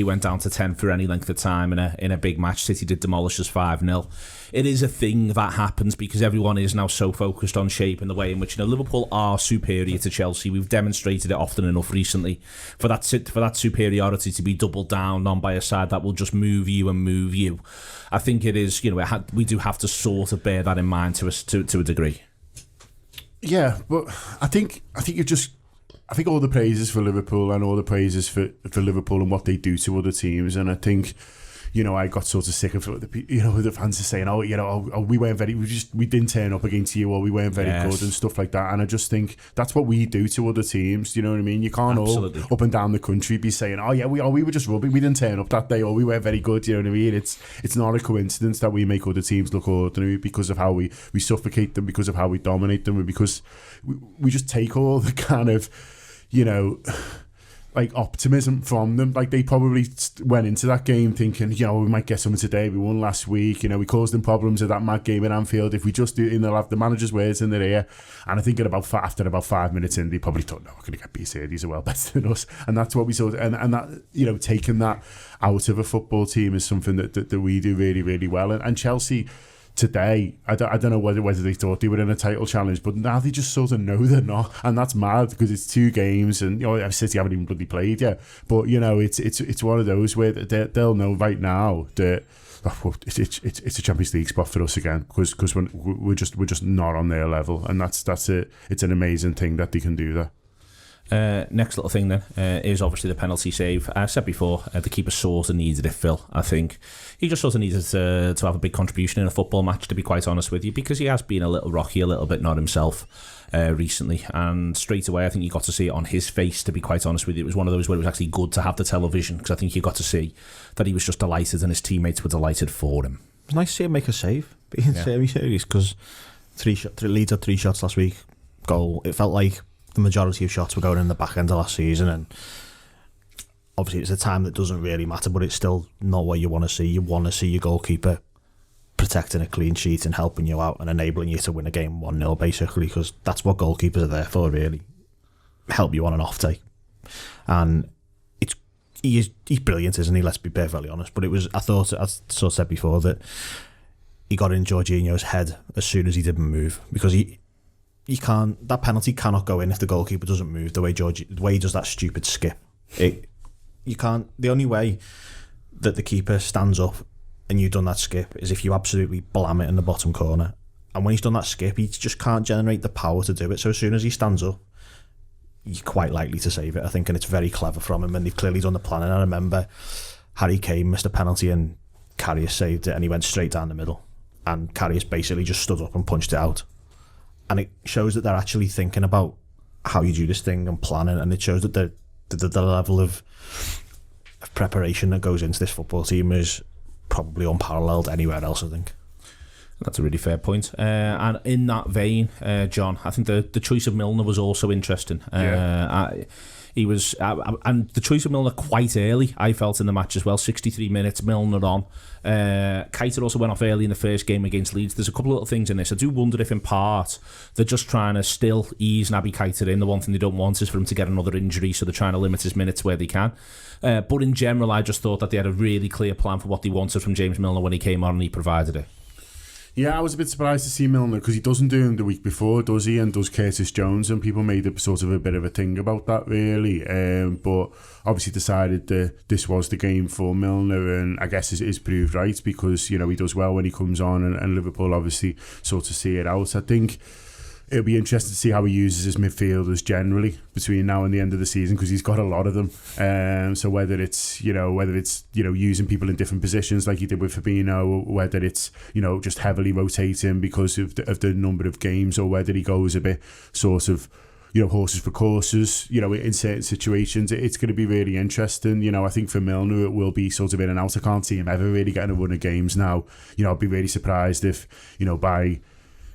went down to 10 for any length of time in a big match. City did demolish us 5-0. it is a thing that happens because everyone is now so focused on shape and the way in which, Liverpool are superior to Chelsea. We've demonstrated it often enough recently for that superiority to be doubled down on by a side that will just move you. I think it is, we do have to sort of bear that in mind to a degree. Yeah, but I think all the praises for Liverpool and all the praises for Liverpool and what they do to other teams, and I think, I got sort of sick of the fans are saying, we didn't turn up against you, or we weren't very good and stuff like that. And I just think that's what we do to other teams. Do you know what I mean? You can't Absolutely. all up and down the country be saying, we were just rubbish, we didn't turn up that day, or we weren't very good. Do you know what I mean? It's not a coincidence that we make other teams look ordinary because of how we suffocate them, because of how we dominate them, and because we just take all the kind of, like optimism from them. Like they probably went into that game thinking, we might get something today. We won last week. We caused them problems at that mad game at Anfield. If we just do, they'll have the manager's words in their ear. And I think after about 5 minutes in, they probably thought, no, we're going to get beat here. These are well better than us. And that's what we saw. And that, taking that out of a football team is something that we do really, really well. And Chelsea today, I don't know whether they thought they were in a title challenge, but now they just sort of know they're not, and that's mad because it's 2 games, and City haven't even bloody played yet. But it's one of those where they'll know right now that it's a Champions League spot for us again because we're just not on their level, and that's it. It's an amazing thing that they can do that. Next little thing then is obviously the penalty save. I said before, the keeper sort of needed it, Phil. I think he just sort of needed to have a big contribution in a football match, to be quite honest with you, because he has been a little rocky, a little bit not himself recently, and straight away I think you got to see it on his face, to be quite honest with you. It was one of those where it was actually good to have the television, because I think you got to see that he was just delighted and his teammates were delighted for him. It was nice to see him make a save, being semi-serious, because Leeds had 3 shots last week, goal. It felt like the majority of shots were going in the back end of last season, and obviously it's a time that doesn't really matter, but it's still not what you want to see. You want to see your goalkeeper protecting a clean sheet and helping you out and enabling you to win a game 1-0 basically, because that's what goalkeepers are there for, really. Help you on an off take. And he's brilliant, isn't he? Let's be perfectly honest. But I sort of said before that he got in Jorginho's head as soon as he didn't move, because that penalty cannot go in if the goalkeeper doesn't move the way he does that stupid skip. You can't. The only way that the keeper stands up and you've done that skip is if you absolutely blam it in the bottom corner. And when he's done that skip, he just can't generate the power to do it. So as soon as he stands up, you're quite likely to save it, I think, and it's very clever from him, and they've clearly done the planning. I remember Harry Kane missed a penalty and Karius saved it, and he went straight down the middle, and Karius basically just stood up and punched it out. And it shows that they're actually thinking about how you do this thing and planning, and it shows that the level of preparation that goes into this football team is probably unparalleled anywhere else, I think. That's a really fair point. And in that vein, John, I think the choice of Milner was also interesting. He was, and the choice of Milner quite early, I felt, in the match as well. 63 minutes, Milner on. Keita also went off early in the first game against Leeds. There's a couple of little things in this. I do wonder if, in part, they're just trying to still ease Naby Keita in. The one thing they don't want is for him to get another injury, so they're trying to limit his minutes where they can. But in general, I just thought that they had a really clear plan for what they wanted from James Milner when he came on, and he provided it. Yeah, I was a bit surprised to see Milner, because he doesn't do him the week before, does he? And does Curtis Jones, and people made sort of a bit of a thing about that, really. But obviously decided that this was the game for Milner, and I guess is proved right, because he does well when he comes on, and Liverpool obviously sort of see it out. I think it'll be interesting to see how he uses his midfielders generally between now and the end of the season, because he's got a lot of them. So whether it's using people in different positions like he did with Fabinho, or whether it's just heavily rotating because of the number of games, or whether he goes a bit sort of horses for courses in certain situations, it's going to be really interesting. I think for Milner it will be sort of in and out. I can't see him ever really getting a run of games now. I'd be really surprised if by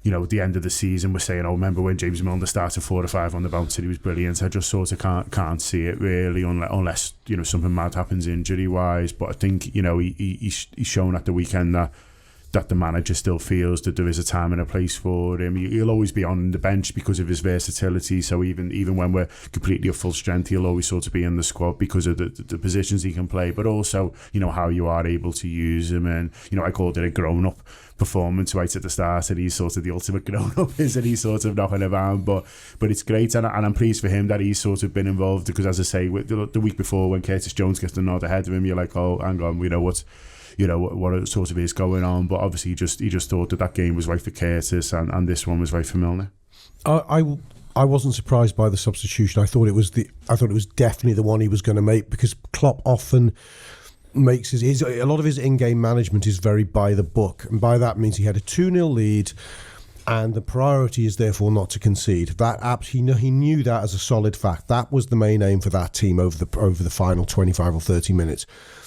at the end of the season we're saying, remember when James Milner started 4 or 5 on the bounce and he was brilliant. I just sort of can't see it really, unless something mad happens injury wise. But I think he's shown at the weekend that that the manager still feels that there is a time and a place for him. He'll always be on the bench because of his versatility. So even when we're completely at full strength, he'll always sort of be in the squad because of the positions he can play, but also, you know, how you are able to use him. And, you know, I called it a grown-up performance right at the start, and he's sort of the ultimate grown-up, isn't he? Sort of knocking around, but it's great, and I'm pleased for him that he's sort of been involved, because as I say, the week before when Curtis Jones gets the nod ahead of him, you're like, oh, hang on, we know what sort of is going on. But obviously he just thought that game was right for Curtis, and this one was right for Milner. I wasn't surprised by the substitution. I thought it was definitely the one he was going to make, because Klopp often makes a lot of his in-game management is very by the book, and by that means he had a 2-0 lead, and the priority is therefore not to concede. He knew that as a solid fact. That was the main aim for that team over the final 25 or 30 minutes.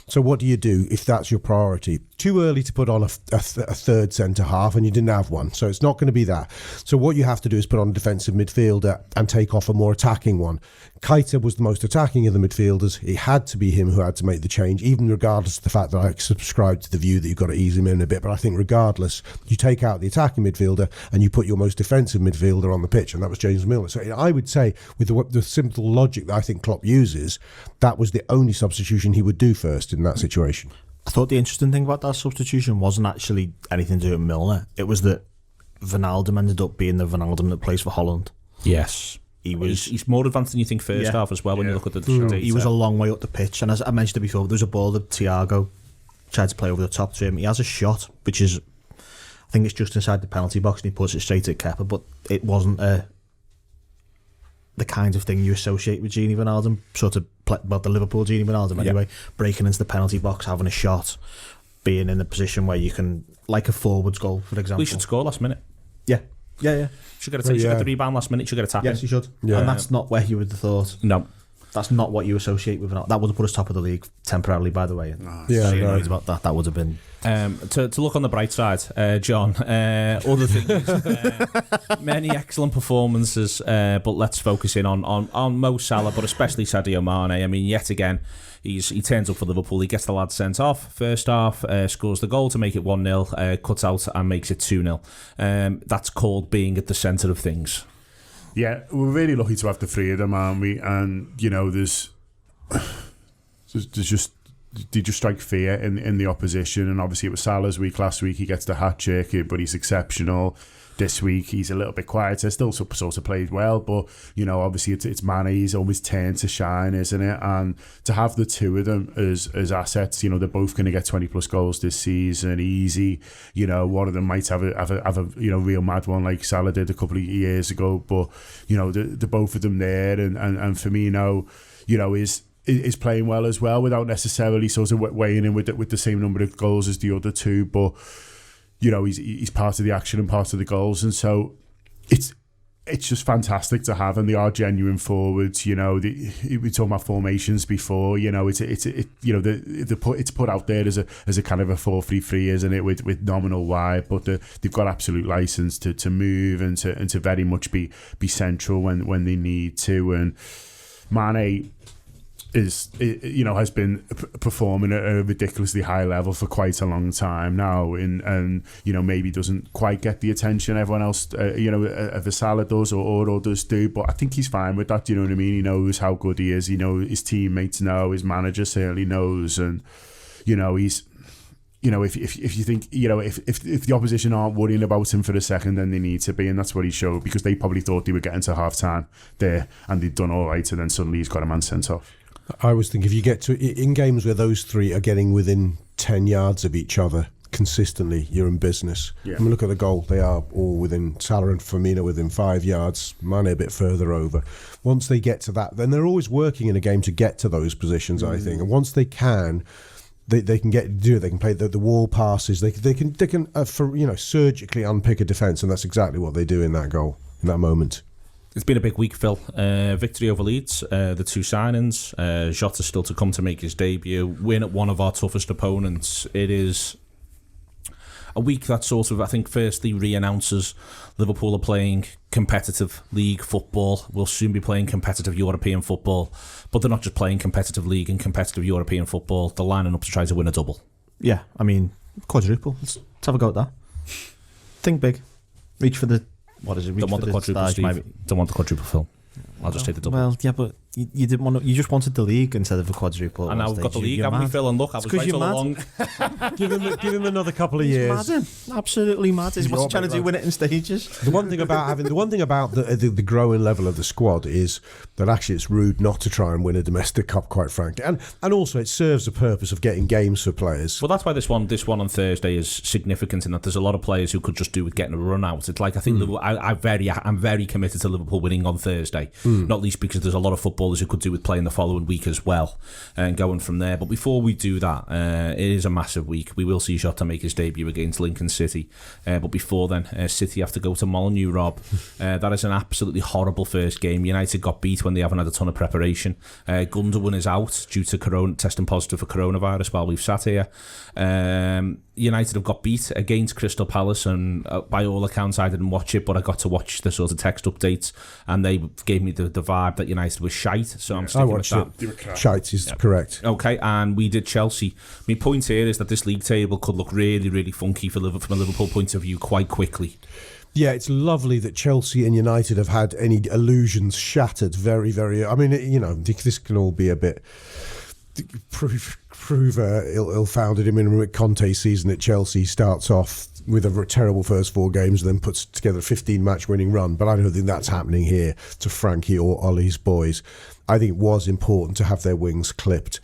So what do you do if that's your priority? Too early to put on a third centre-half, and you didn't have one, so it's not going to be that. So what you have to do is put on a defensive midfielder and take off a more attacking one. Keita was the most attacking of the midfielders. It had to be him who had to make the change, even regardless of the fact that I subscribe to the view that you've got to ease him in a bit. But I think regardless, you take out the attacking midfielder and you put your most defensive midfielder on the pitch, and that was James Milner. So I would say, with the simple logic that I think Klopp uses, that was the only substitution he would do first in that situation. I thought the interesting thing about that substitution wasn't actually anything to do with Milner. It was that Wijnaldum ended up being the Wijnaldum that plays for Holland. Yes. He's more advanced than you think first half as well, when you look at the data. He was a long way up the pitch, and as I mentioned it before, there was a ball that Thiago tried to play over the top to him. He has a shot, which is, I think it's just inside the penalty box, and he puts it straight at Kepa, but it wasn't the kind of thing you associate with Gini Wijnaldum, the Liverpool Gini Wijnaldum anyway, breaking into the penalty box, having a shot, being in a position where you can, like a forwards goal, for example. We should score last minute. Yeah. Should get the rebound last minute, should get a tap. Yes, you should. Yeah. And that's not where you would have thought. No. That's not what you associate with. That would have put us top of the league temporarily, by the way. Very annoyed about that. That would have been. To look on the bright side, John, other things, many excellent performances, but let's focus in on Mo Salah, but especially Sadio Mane. I mean, yet again, he turns up for Liverpool, he gets the lad sent off, first half, scores the goal to make it 1-0, cuts out and makes it 2-0. That's called being at the centre of things. Yeah, we're really lucky to have the three of them, aren't we? And, you know, there's just, they just strike fear in the opposition. And obviously it was Salah's week last week, he gets the hat-trick, but he's exceptional. This week he's a little bit quieter, still sort of played well, but, you know, obviously it's Mane, he's always turned to shine, isn't it? And to have the two of them as assets, you know, they're both going to get 20 plus goals this season, easy. You know, one of them might have a you know, real mad one like Salah did a couple of years ago, but, you know, the both of them there, and Firmino, you know, is playing well as well, without necessarily sort of weighing in with the same number of goals as the other two, but, you know, he's part of the action and part of the goals, and so it's just fantastic to have, and they are genuine forwards. You know, we talked about formations before. You know, it's put out there as a kind of a 4-3-3, isn't it, with nominal wide, but they've got absolute license to move and to very much be central when they need to. And Mane has been performing at a ridiculously high level for quite a long time now, and you know, maybe doesn't quite get the attention everyone else the Salah does or others do, but I think he's fine with that. Do you know what I mean? He knows how good he is. You know, his teammates know, his manager certainly knows, and you know, he's, you know, if you think, you know, if the opposition aren't worrying about him for a second, then they need to be, and that's what he showed, because they probably thought they were getting to half time there and they'd done all right, and then suddenly he's got a man sent off. I always think if you get to in games where those three are getting within 10 yards of each other consistently, you're in business. Yeah. I mean, look at the goal. They are all within, Salah and Firmino within 5 yards, Mane a bit further over. Once they get to that, then they're always working in a game to get to those positions, I think. And once they can, they can they can play the wall passes. They can surgically unpick a defence, and that's exactly what they do in that goal, in that moment. It's been a big week, Phil. Victory over Leeds, the two signings. Jota still to come to make his debut. Win at one of our toughest opponents. It is a week that sort of, I think, firstly re-announces Liverpool are playing competitive league football. We'll soon be playing competitive European football. But they're not just playing competitive league and competitive European football. They're lining up to try to win a double. Yeah, I mean, Quadruple. Let's have a go at that. Think big. Reach for the... What is it? Reach Don't want the quadruple, Steve. Don't want the quadruple, Phil. I'll just take the double. Well, yeah, but you didn't want. You just wanted the league instead of a quadruple. And now we've got the league, haven't we, Phil? And look, I was right all along. give him another couple of years. Mad, absolutely mad. He's trying to do win it in stages. The one thing about the growing level of the squad is that actually it's rude not to try and win a domestic cup, quite frankly, and also it serves the purpose of getting games for players. Well, that's why this one on Thursday is significant in that there's a lot of players who could just do with getting a run out. It's like I think Liverpool, I'm very committed to Liverpool winning on Thursday, not least because there's a lot of footballers who could do with playing the following week as well and going from there. But before we do that, it is a massive week. We will see Jota make his debut against Lincoln City, but before then, City have to go to Molineux, Rob. That is an absolutely horrible first game. United got beat when they haven't had a ton of preparation. Gundogan is out due to testing positive for coronavirus while we've sat here. United have got beat against Crystal Palace, and by all accounts I didn't watch it, but I got to watch the sort of text updates, and they gave me the vibe that United was shite, so I'm sticking with that. Shite is correct. Okay, and we did Chelsea. My point here is that this league table could look really, really funky from a Liverpool point of view quite quickly. Yeah, it's lovely that Chelsea and United have had any illusions shattered very, very... I mean, this can all be a bit... prove ill-founded. I mean, Conte's season at Chelsea starts off with a terrible first 4 games and then puts together a 15-match winning run. But I don't think that's happening here to Frankie or Ollie's boys. I think it was important to have their wings clipped.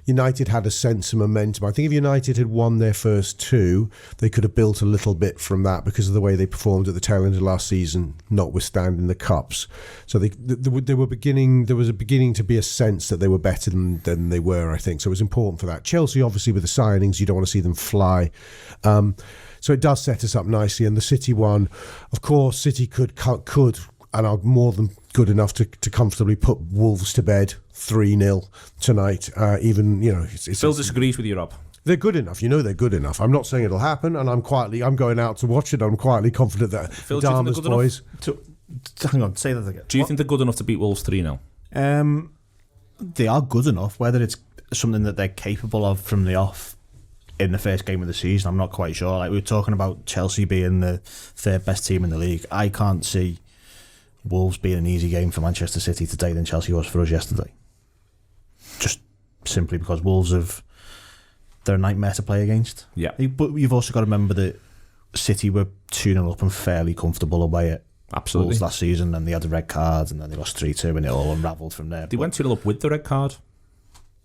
United had a sense of momentum. I think if United had won their first 2, they could have built a little bit from that because of the way they performed at the tail end of last season, notwithstanding the cups. So they were beginning. There was beginning to be a sense that they were better than they were, I think. So it was important for that. Chelsea, obviously, with the signings, you don't want to see them fly. So it does set us up nicely. And the City one, of course, City could and are more than good enough to comfortably put Wolves to bed 3-0 tonight. Phil disagrees with you, Rob. They're good enough. They're good enough. I'm not saying it'll happen, and I'm going out to watch it. I'm quietly confident that Phil, Dharma's boys... Hang on, say that again. Do you think they're good enough to beat Wolves 3-0? They are good enough. Whether it's something that they're capable of from the off in the first game of the season, I'm not quite sure. Like we were talking about Chelsea being the 3rd best team in the league. I can't see Wolves being an easy game for Manchester City today than Chelsea was for us yesterday. Just simply because Wolves they're a nightmare to play against. Yeah. But you've also got to remember that City were 2-0 up and fairly comfortable away at Wolves last season, and they had the red card, and then they lost 3-2, and it all unravelled from there. They went 2-0 up with the red card.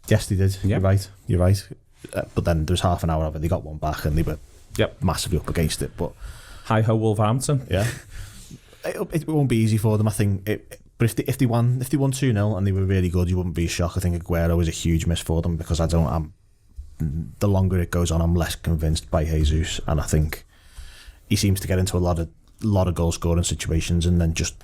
Yes, they did. Yep. You're right. But then there was half an hour of it. They got one back, and they were massively up against it. But hi-ho Wolverhampton. Yeah. It won't be easy for them, I think. But if they won 2-0 and they were really good, you wouldn't be shocked. I think Aguero is a huge miss for them because the longer it goes on, I'm less convinced by Jesus, and I think he seems to get into a lot of goal scoring situations and then just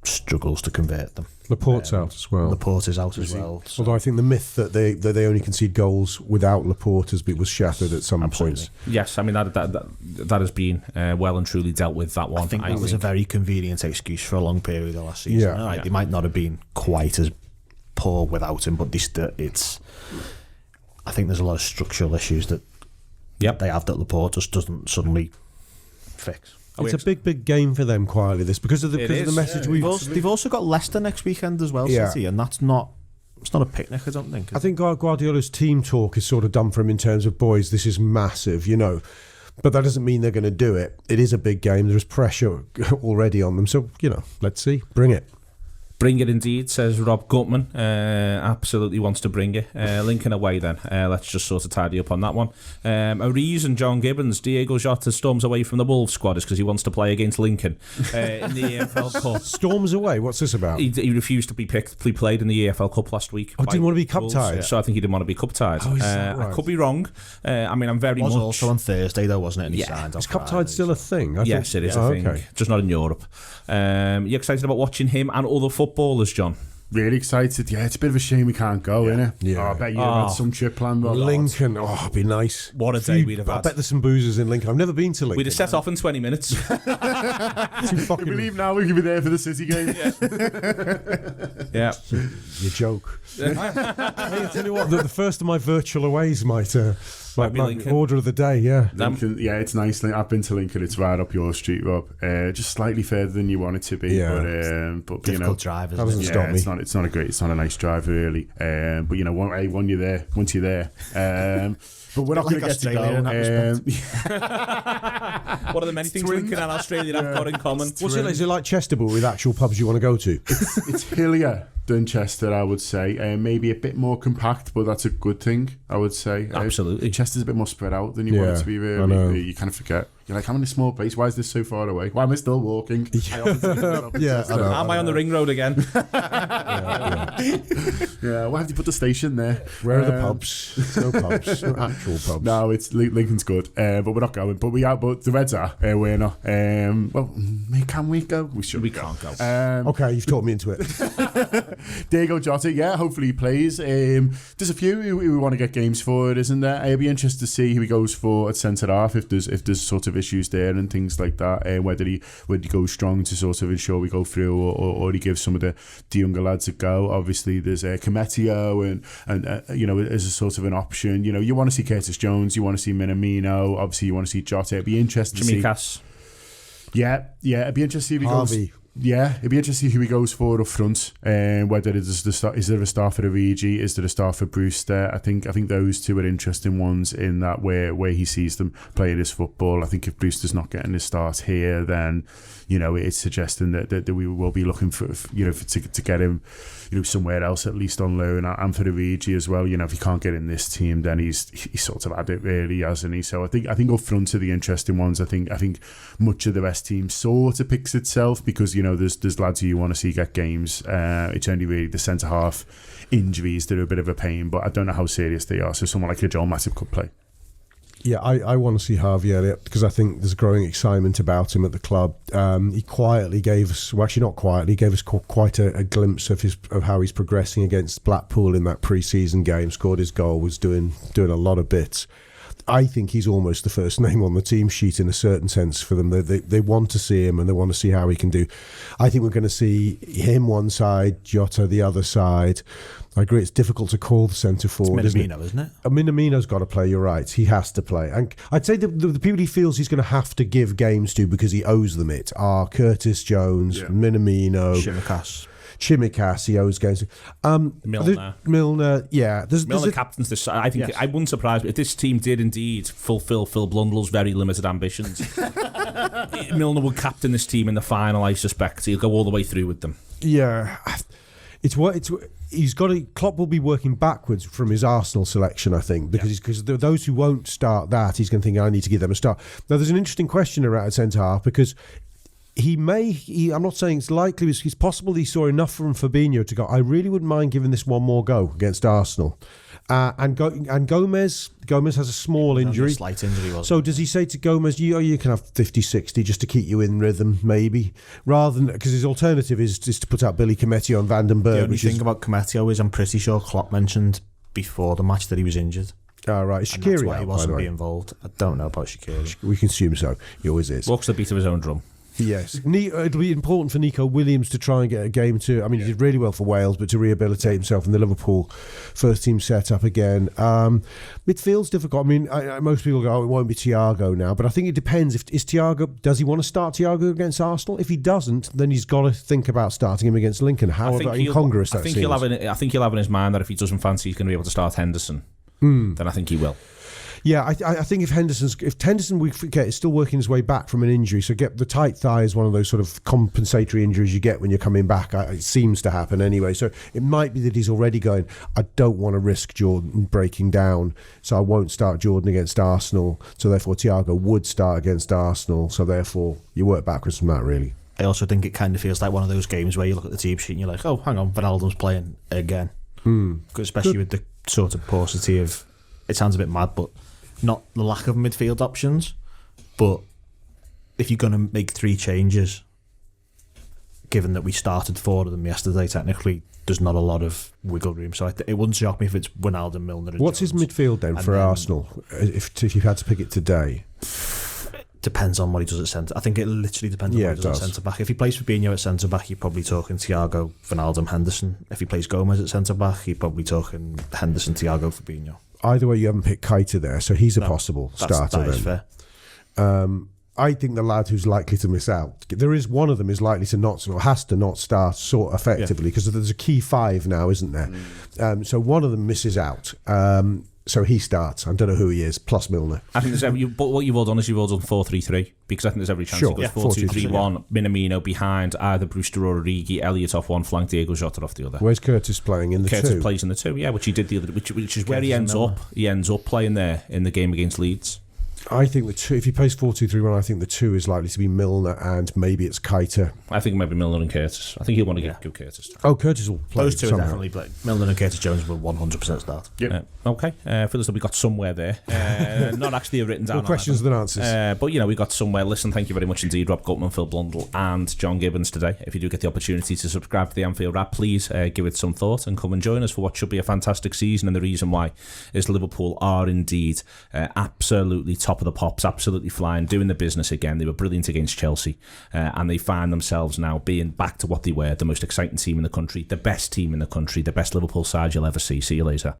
struggles to convert them. Laporte's out as well. Laporte is out as well. So. Although I think the myth that they only concede goals without Laporte was shattered at some points. Yes, I mean that has been well and truly dealt with. That one. I think that was a very convenient excuse for a long period of last season. Yeah. Right, they might not have been quite as poor without him, but I think there's a lot of structural issues that they have that Laporte just doesn't suddenly fix. It's a big game for them quietly, this, because of the message they've also got Leicester next weekend as well, City, and it's not a picnic, I don't think. I think Guardiola's team talk is sort of done for him in terms of, boys, this is massive, but that doesn't mean they're going to do it. It is a big game. There's pressure already on them, so, let's see. Bring it. Bring it indeed, says Rob Gutmann. Absolutely wants to bring it. Lincoln away then. Let's just sort of tidy up on that one. A reason John Gibbons, Diego Jota storms away from the Wolves squad is because he wants to play against Lincoln in the EFL Cup. Storms away? What's this about? He refused to be played in the EFL Cup last week. Oh, didn't want to be cup tied? So I think he didn't want to be cup tied. Oh, is that right? I could be wrong. I'm very much... It was also on Thursday though, wasn't it? And he signed is cup tied still a thing? Yes, it is a thing. Okay. Just not in Europe. You excited about watching him and other footballers, John? Really excited. Yeah, it's a bit of a shame we can't go, innit? Yeah. I bet you had some trip planned. Lincoln, it'd be nice. What a day we'd have had. I bet there's some boozers in Lincoln. I've never been to Lincoln. We'd have set off in 20 minutes. I believe now we could be there for the City game. Yeah. You joke. Hey, I tell you what, the first of my virtual aways might Like Lincoln. order of the day, yeah. Lincoln, yeah, it's nice. I've been to Lincoln. It's right up your street, Rob. Just slightly further than you want it to be. Yeah. But Difficult drive, isn't doesn't it? stop me. It's not a nice drive really. But once you're there. But we're not going to get to Australia in go. that One of the many things Lincoln and Australia have got in common. What's it like? Is it like Chester, but with actual pubs you want to go to? It's hillier than Chester, I would say. Maybe a bit more compact, but that's a good thing, I would say. Absolutely. Chester's a bit more spread out than you want it to be, really. I know. You kind of forget. You're like, I'm in a small place. Why is this so far away? Why am I still walking? I often think about it. Yeah, I know. Am I on the ring road again? Yeah, why have you put the station there? Where are the pubs? No pubs. No actual pubs. No, it's Lincoln's good, but we're not going. But we are. But the Reds are. We're not. Well, can we go? We should. We can't go. Okay, you've talked me into it. Diego Jota, yeah, hopefully he plays. There's a few who we want to get games for, isn't there? It'll be interesting to see who he goes for at centre half if there's sort of issues there and things like that. Whether he goes strong to sort of ensure we go through, or he gives some of the younger lads a go. Obviously, there's Cometio and as a sort of an option. You want to see Curtis Jones, you want to see Minamino. Obviously, you want to see Jota. It'd be interesting to see. Yeah, it'd be interesting to see if he Harvey. goes. Yeah, it'd be interesting to see who he goes for up front. Whether is there a start for Origi, is there a start for Brewster? I think those two are interesting ones in that where he sees them playing his football. I think if Brewster's not getting his start here, then it's suggesting that we will be looking for to get him somewhere else, at least on loan, and for Origi as well. If he can't get in this team, then he's sort of had it really, hasn't he? So I think up front are the interesting ones. I think much of the rest team sort of picks itself because there's lads who you want to see get games. It's only really the centre half injuries that are a bit of a pain, but I don't know how serious they are. So someone like a Joel Matip could play. Yeah, I want to see Harvey Elliott because I think there's growing excitement about him at the club. He quietly gave us, well, actually not quietly, he gave us quite a glimpse of how he's progressing against Blackpool in that pre-season game. Scored his goal, was doing a lot of bits. I think he's almost the first name on the team sheet in a certain sense for them. They want to see him and they want to see how he can do. I think we're going to see him one side, Jota the other side. I agree, it's difficult to call the centre forward. It's Minamino, isn't it? Minamino's got to play, you're right. He has to play. And I'd say the people he feels he's going to have to give games to because he owes them it are Curtis Jones, Minamino, Chimikas, he owes games to. Milner, yeah. Milner captains this. I think I wouldn't surprise me if this team did indeed fulfil Phil Blundell's very limited ambitions. Milner would captain this team in the final, I suspect. He'll go all the way through with them. Yeah. He's got to. Klopp will be working backwards from his Arsenal selection, I think, because those who won't start that, he's going to think I need to give them a start. Now, there's an interesting question around centre half because I'm not saying it's likely, it's possible he saw enough from Fabinho to go, I really wouldn't mind giving this one more go against Arsenal. And Gomez has a small injury. A slight injury, wasn't So does he say to Gomez, you can have 50-60 just to keep you in rhythm, maybe? Rather than, because his alternative is to put out Billy Cometio and Van den Berg. The only thing about Cometio is I'm pretty sure Klopp mentioned before the match that he was injured. Right. Shaqiri, that's why he wasn't being involved. I don't know about Shaqiri. We can assume so. He always is. Walks the beat of his own drum. Yes. It'll be important for Nico Williams to try and get a game too. I mean, he did really well for Wales, but to rehabilitate himself in the Liverpool first team setup again. Midfield's difficult. I mean, most people go, it won't be Thiago now, but I think it depends. Does he want to start Thiago against Arsenal? If he doesn't, then he's got to think about starting him against Lincoln. However incongruous that seems. I think he'll have in his mind that if he doesn't fancy he's going to be able to start Henderson, then I think he will. Yeah, I think if Henderson, we forget, is still working his way back from an injury, so get the tight thigh is one of those sort of compensatory injuries you get when you're coming back. It seems to happen anyway. So it might be that he's already going, I don't want to risk Jordan breaking down, so I won't start Jordan against Arsenal. So therefore Thiago would start against Arsenal. So therefore you work backwards from that, really. I also think it kind of feels like one of those games where you look at the team sheet and you're like, oh, hang on, Wijnaldum's playing again. Especially with the sort of paucity of, it sounds a bit mad, but not the lack of midfield options, but if you're going to make 3 changes, given that we started 4 of them yesterday, technically there's not a lot of wiggle room. So it wouldn't shock me if it's Wijnaldum, Milner and What's Jones. his midfield then for Arsenal, if you had to pick it today? Depends on what he does at centre. I think it literally depends on what he does at centre back. If he plays Fabinho at centre back, you're probably talking Thiago, Wijnaldum, Henderson. If he plays Gomez at centre back, you're probably talking Henderson, Thiago, Fabinho. either way, you haven't picked Keita there, so he's a possible starter. That is then. fair. I think the lad who's likely to miss out, there is one of them is likely to not, or has to not start sort of effectively, because there's a key 5 now, isn't there? So one of them misses out. So he starts. I don't know who he is, plus Milner. I think but what you've all done is you've all done 4-3-3, because I think there's every chance Sure. he goes 4-2-3-1, Minamino behind either Brewster or Origi, Elliott off one flank, Diego Jota off the other. Where's Curtis playing in the Curtis 2? plays in the 2, yeah, which he did the other, which is where he ends up. He ends up playing there in the game against Leeds. I think the 2, if he plays 4-2-3-1, I think the 2 is likely to be Milner, and maybe it's Keita. I think maybe Milner and Curtis. I think he'll want to give Curtis. Oh, Curtis will play. Those two somehow. are definitely play. Milner and Curtis Jones will 100% start. Yep. Okay, feels that we got somewhere there. Not actually written down. More questions than answers. But we got somewhere. Listen, thank you very much indeed, Rob Gutmann, Phil Blundell, and John Gibbons today. If you do get the opportunity to subscribe to the Anfield app, please give it some thought and come and join us for what should be a fantastic season. And the reason why is Liverpool are indeed absolutely top of the pops, absolutely flying, doing the business again. They were brilliant against Chelsea, and they find themselves now being back to what they were, the most exciting team in the country, the best team in the country, the best Liverpool side you'll ever see. See you later.